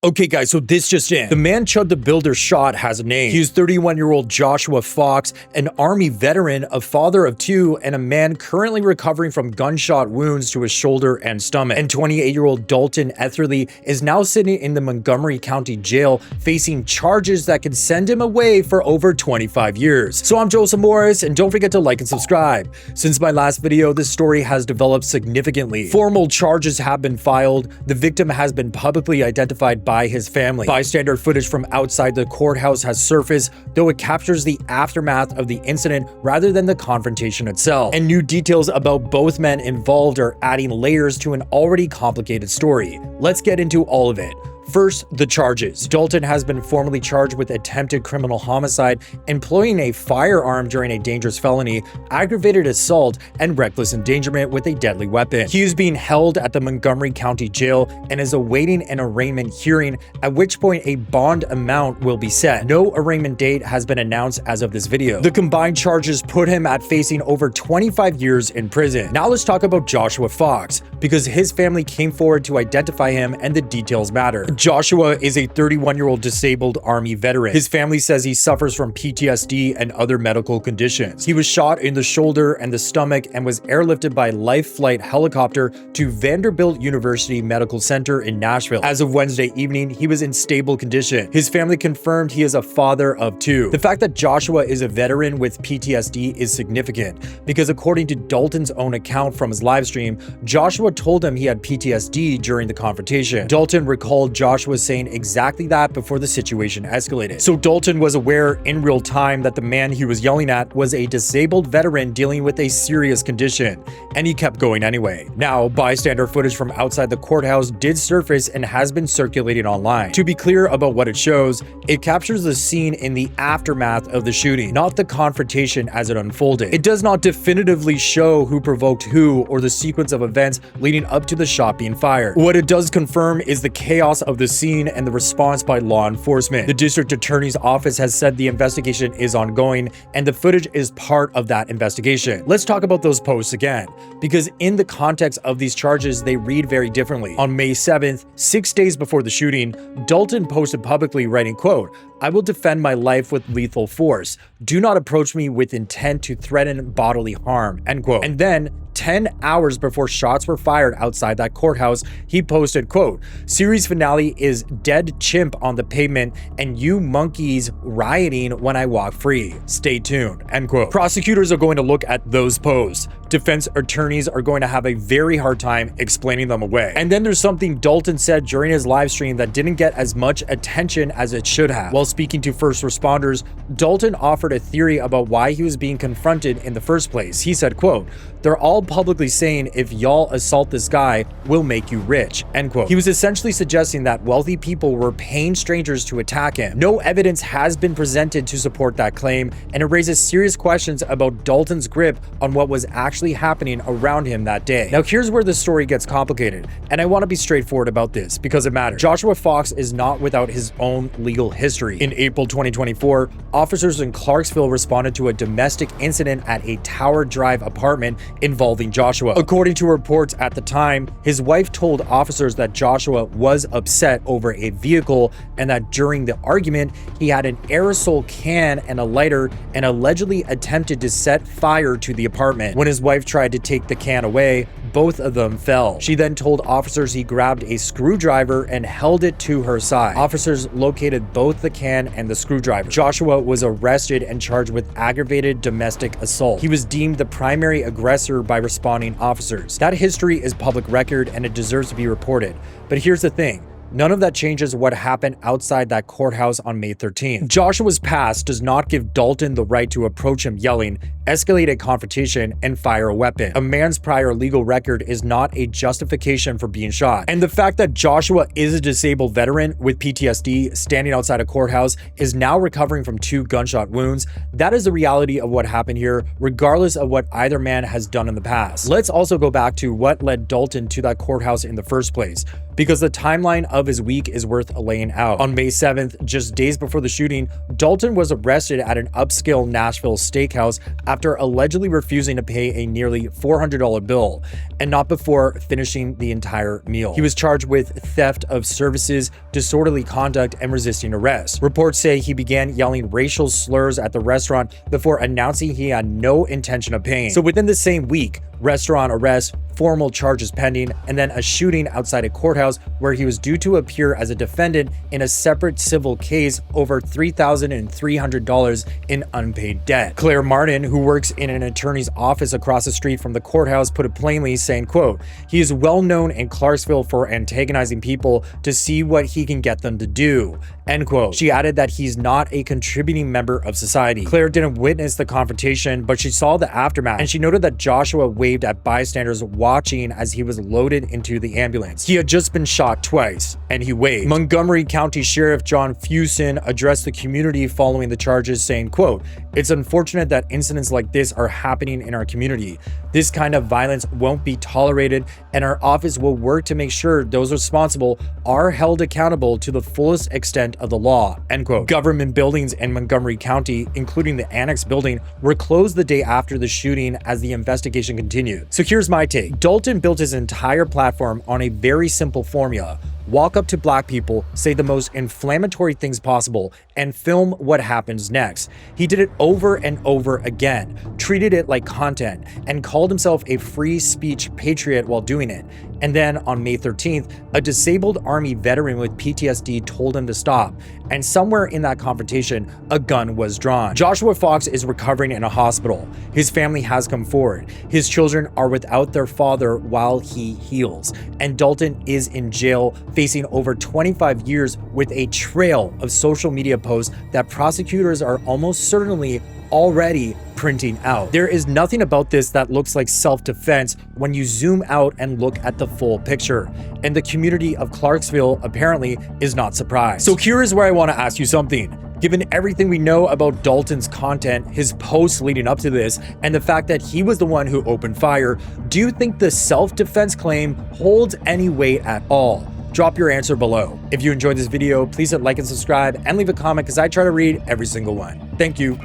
Okay guys, so this just in. The man Chud the Builder shot has a name. He is 31-year-old Joshua Fox, an Army veteran, a father of two, and a man currently recovering from gunshot wounds to his shoulder and stomach. And 28-year-old Dalton Eatherly is now sitting in the Montgomery County Jail facing charges that could send him away for over 25 years. So I'm Joseph Morris, and don't forget to like and subscribe. Since my last video, this story has developed significantly. Formal charges have been filed. The victim has been publicly identified by his family. Bystander footage from outside the courthouse has surfaced, though it captures the aftermath of the incident rather than the confrontation itself. And new details about both men involved are adding layers to an already complicated story. Let's get into all of it. First, the charges. Dalton has been formally charged with attempted criminal homicide, employing a firearm during a dangerous felony, aggravated assault, and reckless endangerment with a deadly weapon. He is being held at the Montgomery County Jail and is awaiting an arraignment hearing, at which point a bond amount will be set. No arraignment date has been announced as of this video. The combined charges put him at facing over 25 years in prison. Now let's talk about Joshua Fox, because his family came forward to identify him and the details matter. Joshua is a 31-year-old disabled Army veteran. His family says he suffers from PTSD and other medical conditions. He was shot in the shoulder and the stomach and was airlifted by life flight helicopter to Vanderbilt University Medical Center in Nashville. As of Wednesday evening, he was in stable condition. His family confirmed he is a father of two. The fact that Joshua is a veteran with PTSD is significant because, according to Dalton's own account from his live stream, Joshua told him he had PTSD during the confrontation. Dalton recalled Joshua saying exactly that before the situation escalated. So Dalton was aware in real time that the man he was yelling at was a disabled veteran dealing with a serious condition, and he kept going anyway. Now, bystander footage from outside the courthouse did surface and has been circulating online. To be clear about what it shows, it captures the scene in the aftermath of the shooting, not the confrontation as it unfolded. It does not definitively show who provoked who or the sequence of events leading up to the shot being fired. What it does confirm is the chaos of the scene and the response by law enforcement. The district attorney's office has said the investigation is ongoing, and the footage is part of that investigation. Let's talk about those posts again, because in the context of these charges, they read very differently. On May 7th, 6 days before the shooting, Dalton posted publicly writing, quote, "I will defend my life with lethal force. Do not approach me with intent to threaten bodily harm," end quote. And then 10 hours before shots were fired outside that courthouse, he posted, quote, "Series finale is dead chimp on the pavement and you monkeys rioting when I walk free. Stay tuned," end quote. Prosecutors are going to look at those posts. Defense attorneys are going to have a very hard time explaining them away. And then there's something Dalton said during his live stream that didn't get as much attention as it should have. While speaking to first responders, Dalton offered a theory about why he was being confronted in the first place. He said, quote, "They're all publicly saying if y'all assault this guy, we'll make you rich," end quote. He was essentially suggesting that wealthy people were paying strangers to attack him. No evidence has been presented to support that claim, and it raises serious questions about Dalton's grip on what was actually happening around him that day. Now here's where the story gets complicated, and I want to be straightforward about this because it matters. Joshua Fox is not without his own legal history. In April 2024, officers in Clarksville responded to a domestic incident at a Tower Drive apartment involving Joshua. According to reports at the time, his wife told officers that Joshua was upset over a vehicle and that during the argument, he had an aerosol can and a lighter and allegedly attempted to set fire to the apartment. When his wife tried to take the can away, both of them fell. She then told officers he grabbed a screwdriver and held it to her side. Officers located both the can and the screwdriver. Joshua was arrested and charged with aggravated domestic assault. He was deemed the primary aggressor by responding officers. That history is public record and it deserves to be reported. But here's the thing. None of that changes what happened outside that courthouse on May 13th. Joshua's past does not give Dalton the right to approach him yelling, escalate a confrontation, and fire a weapon. A man's prior legal record is not a justification for being shot. And the fact that Joshua is a disabled veteran with PTSD standing outside a courthouse is now recovering from 2 gunshot wounds, that is the reality of what happened here, regardless of what either man has done in the past. Let's also go back to what led Dalton to that courthouse in the first place, because the timeline of his week is worth laying out. On May 7th, just days before the shooting, Dalton was arrested at an upscale Nashville steakhouse after allegedly refusing to pay a nearly $400 bill, and not before finishing the entire meal. He was charged with theft of services, disorderly conduct, and resisting arrest. Reports say he began yelling racial slurs at the restaurant before announcing he had no intention of paying. So within the same week, restaurant arrest, formal charges pending, and then a shooting outside a courthouse where he was due to appear as a defendant in a separate civil case over $3,300 in unpaid debt. Claire Martin, who works in an attorney's office across the street from the courthouse, put it plainly, saying, quote, "He is well known in Clarksville for antagonizing people to see what he can get them to do," end quote. She added that he's not a contributing member of society. Claire didn't witness the confrontation, but she saw the aftermath, and she noted that Joshua waved at bystanders watching as he was loaded into the ambulance. He had just been shot twice, and he waved. Montgomery County Sheriff John Fuson addressed the community following the charges, saying, quote, "It's unfortunate that incidents like this are happening in our community. This kind of violence won't be tolerated, and our office will work to make sure those responsible are held accountable to the fullest extent of the law," end quote. Government buildings in Montgomery County, including the Annex building, were closed the day after the shooting as the investigation continued. So here's my take. Dalton built his entire platform on a very simple formula. Walk up to black people, say the most inflammatory things possible, and film what happens next. He did it over and over again, treated it like content, and called himself a free speech patriot while doing it. And then on May 13th, a disabled Army veteran with PTSD told him to stop. And somewhere in that confrontation, a gun was drawn. Joshua Fox is recovering in a hospital. His family has come forward. His children are without their father while he heals. And Dalton is in jail, facing over 25 years with a trail of social media posts that prosecutors are almost certainly already printing out. There is nothing about this that looks like self-defense when you zoom out and look at the full picture. And the community of Clarksville apparently is not surprised. So here is where I want to ask you something. Given everything we know about Dalton's content, his posts leading up to this, and the fact that he was the one who opened fire, do you think the self-defense claim holds any weight at all? Drop your answer below. If you enjoyed this video, please hit like and subscribe and leave a comment because I try to read every single one. Thank you.